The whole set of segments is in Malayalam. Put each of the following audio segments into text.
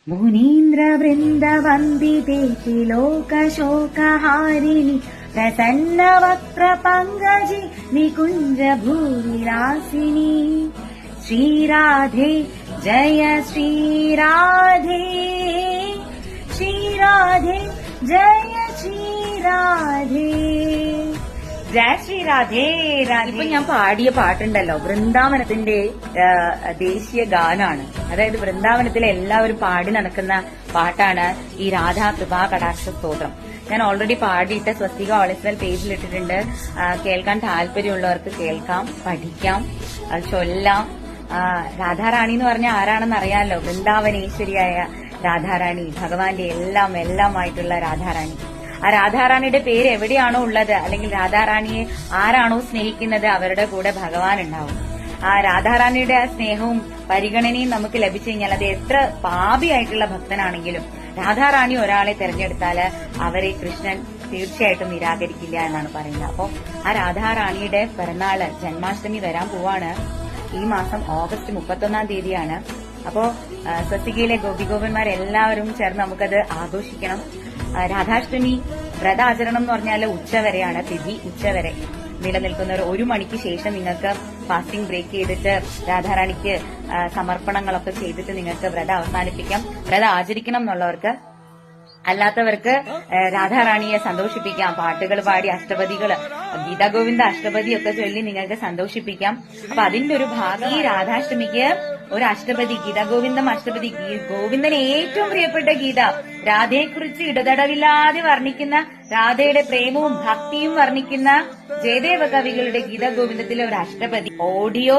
मुनीन्द्रवृन्दवन्दिते लोकशोकहारिणि प्रसन्नवक्त्रपङ्कजि निकुञ्जभूविलासिनी श्रीराधे जय श्रीराधे श्रीराधे जय श्रीराधे ജയ ശ്രീ രാധേ രാധേ. ഇപ്പൊ ഞാൻ പാടിയ പാട്ടുണ്ടല്ലോ വൃന്ദാവനത്തിന്റെ ദേശീയ ഗാനാണ്. അതായത് വൃന്ദാവനത്തിലെ എല്ലാവരും പാടി നടക്കുന്ന പാട്ടാണ് ഈ രാധാ കൃപാ കടാക്ഷ സ്തോത്രം. ഞാൻ ഓൾറെഡി പാടിയിട്ട് സ്വസ്തിക ഓളിസ്വൽ പേജിലിട്ടിട്ടുണ്ട്. കേൾക്കാൻ താല്പര്യമുള്ളവർക്ക് കേൾക്കാം, പഠിക്കാം, അത് ചൊല്ലാം. രാധാറാണി എന്ന് പറഞ്ഞാൽ ആരാണെന്ന് അറിയാമല്ലോ. വൃന്ദാവനേശ്വരിയായ രാധാറാണി, ഭഗവാന്റെ എല്ലാമായിട്ടുള്ള രാധാറാണി. ആ രാധാറാണിയുടെ പേര് എവിടെയാണോ ഉള്ളത്, അല്ലെങ്കിൽ രാധാറാണിയെ ആരാണോ സ്നേഹിക്കുന്നത് അവരുടെ കൂടെ ഭഗവാൻ ഉണ്ടാവും. ആ രാധാറാണിയുടെ ആ സ്നേഹവും പരിഗണനയും നമുക്ക് ലഭിച്ചു കഴിഞ്ഞാൽ അത് എത്ര പാപിയായിട്ടുള്ള ഭക്തനാണെങ്കിലും രാധാറാണി ഒരാളെ തെരഞ്ഞെടുത്താല് അവരെ കൃഷ്ണൻ തീർച്ചയായിട്ടും നിരാകരിക്കില്ല എന്നാണ് പറയുന്നത്. അപ്പോൾ ആ രാധാറാണിയുടെ പിറന്നാള് ജന്മാഷ്ടമി വരാൻ പോവാണ്. ഈ മാസം ഓഗസ്റ്റ് 31 തീയതിയാണ്. അപ്പോ സ്വസ്തികയിലെ ഗോപിഗോപന്മാരെല്ലാവരും ചേർന്ന് നമുക്കത് ആഘോഷിക്കണം. രാധാഷ്ടമി വ്രതാചരണം എന്ന് പറഞ്ഞാൽ ഉച്ചവരെയാണ്, തിഥി ഉച്ചവരെ നിലനിൽക്കുന്നവർ. 1 മണിക്ക് ശേഷം നിങ്ങൾക്ക് ഫാസ്റ്റിംഗ് ബ്രേക്ക് ചെയ്തിട്ട് രാധാറാണിക്ക് സമർപ്പണങ്ങളൊക്കെ ചെയ്തിട്ട് നിങ്ങൾക്ക് വ്രതം അവസാനിപ്പിക്കാം. വ്രതം ആചരിക്കണം എന്നുള്ളവർക്ക്. അല്ലാത്തവർക്ക് രാധാറാണിയെ സന്തോഷിപ്പിക്കാം. പാട്ടുകൾ പാടി അഷ്ടപതികള്, ഗീതാഗോവിന്ദ അഷ്ടപതിയൊക്കെ ചൊല്ലി നിങ്ങൾക്ക് സന്തോഷിപ്പിക്കാം. അപ്പൊ അതിന്റെ ഒരു ഭാഗം ഈ രാധാഷ്ടമിക്ക് ഒരു അഷ്ടപതി, ഗീതാഗോവിന്ദം അഷ്ടപതി, ഗോവിന്ദന് ഏറ്റവും പ്രിയപ്പെട്ട ഗീത, രാധയെക്കുറിച്ച് ഇടതടവില്ലാതെ വർണ്ണിക്കുന്ന, രാധയുടെ പ്രേമവും ഭക്തിയും വർണ്ണിക്കുന്ന ജയദേവ കവികളുടെ ഗീതാഗോവിന്ദത്തിലെ ഒരു അഷ്ടപതി ഓഡിയോ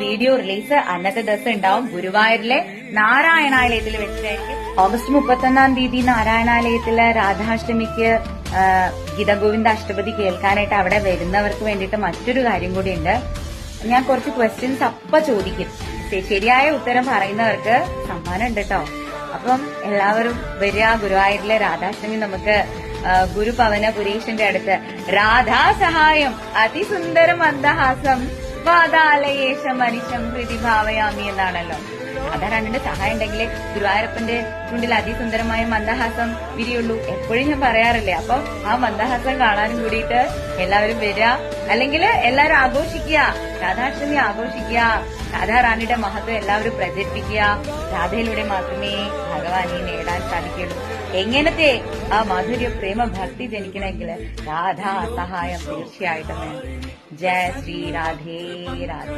വീഡിയോ റിലീസ് അന്നത്തെ ദിവസം ഉണ്ടാവും. ഗുരുവായൂരിലെ നാരായണാലയത്തിൽ വെച്ചിട്ടായിരിക്കും. ഓഗസ്റ്റ് 31 തീയതി നാരായണാലയത്തിലെ രാധാഷ്ടമിക്ക് ഗീതാഗോവിന്ദ അഷ്ടപതി കേൾക്കാനായിട്ട് അവിടെ വരുന്നവർക്ക് വേണ്ടിയിട്ട് മറ്റൊരു കാര്യം കൂടിയുണ്ട്. ഞാൻ കുറച്ച് ക്വസ്റ്റ്യൻസ് ചോദിക്കും. ശരിയായ ഉത്തരം പറയുന്നവർക്ക് സമ്മാനം ഉണ്ട് കേട്ടോ. അപ്പം എല്ലാവരും വരിക. ഗുരുവായൂരിലെ രാധാഷ്ടമി നമുക്ക് ഗുരുപവന പുരീഷന്റെ അടുത്ത് രാധാ സഹായം അതിസുന്ദര മന്ദഹാസം വാതാലയേശ മനിഷം പ്രതിഭാവയാമി എന്നാണല്ലോ. രാധാറാണിന്റെ സഹായം ഉണ്ടെങ്കിൽ ഗുരുവായൂരപ്പന്റെ ചുണ്ടിൽ അതിസുന്ദരമായ മന്ദഹാസം വിരിയുള്ളൂ. എപ്പോഴും ഞാൻ പറയാറില്ലേ. അപ്പൊ ആ മന്ദഹാസം കാണാനും കൂടിയിട്ട് എല്ലാവരും വരിക. അല്ലെങ്കിൽ എല്ലാവരും ആഘോഷിക്കുക, രാധാഷ്ടമി ആഘോഷിക്കുക. രാധാറാണിയുടെ മഹത്വം എല്ലാവരും പ്രചരിപ്പിക്കുക. രാധയിലൂടെ മാത്രമേ ഭഗവാനെ നേടാൻ സാധിക്കുള്ളൂ. എങ്ങനത്തെ ആ മാധുര്യ പ്രേമ ഭക്തി ജനിക്കണമെങ്കിൽ രാധാ സഹായം തീർച്ചയായിട്ടും വേണം. ജയ ശ്രീ രാധേ രാധേ.